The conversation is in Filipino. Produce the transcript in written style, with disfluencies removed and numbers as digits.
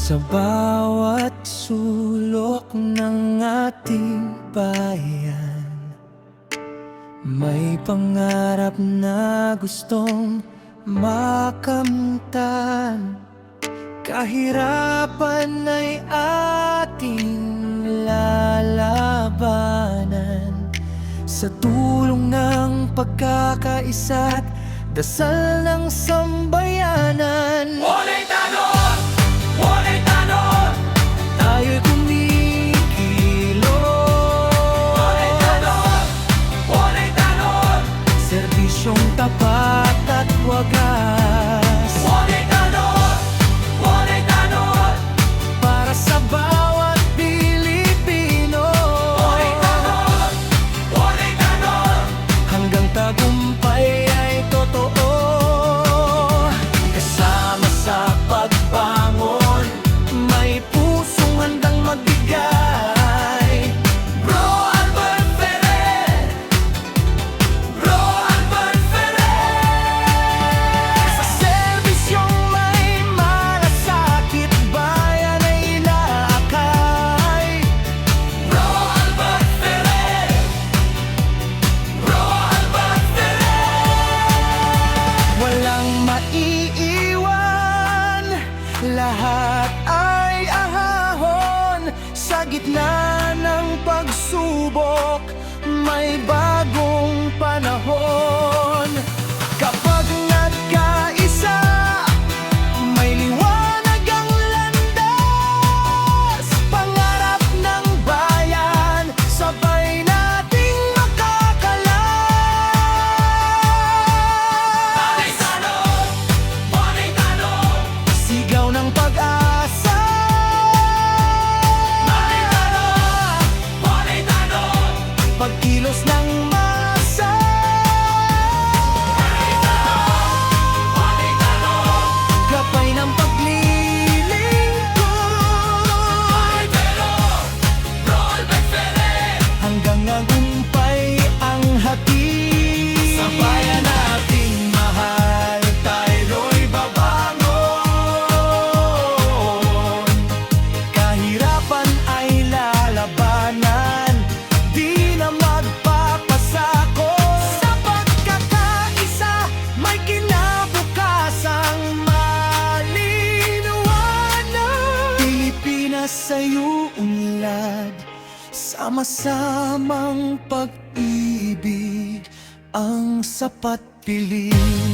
Sa bawat sulok ng ating bayan, may pangarap na gustong makamtan. Kahirapan ay ating lalabanan, sa tulong ng pagkakaisa't dasal ng sambayanan. Walay tanong! Walay tanong! Tayo'y kumikilos. Walay tanong! Walay tanong! Serbisyong tapat at wagas. Walay tanong! Walay tanong! Para sa bawat Pilipino. Walay tanong! Walay tanong! Hanggang tagumpay ay totoo. Kasama sa pagbangon, may pusong handang magbigay. Bro Albert Ferrer, Bro Albert Ferrer. Sa serbisyong may malasakit, bayan ay inaakay. Bro Albert Ferrer, Bro Albert Ferrer. Walang maiiwan, lahat ay ahahon. Sa gitna ng pagsubok, may bagong panahon. Kapag nagkaisa, may liwanag ang landas. Pangarap ng bayan, sabay nating makakalas. Walay tanong! Walay tanong! Sigaw ng pag-asa. Walay tanong! Walay tanong! Pagkilos ng masa. Walay tanong! Walay tanong! Gabay ng paglilingkod. Walay tanong! Bro Albert Ferrer. Hanggang nagumpay ang hatid. Sa bayan nating mahal, tayo'y babangon. Kahirapan ay lalabanan, di na magpapasako. Sa pagkakaisa, may kinabukasang malinawanan. Pilipinas sa'yo unlad, sama-samang pag-ibig ang sapat piling.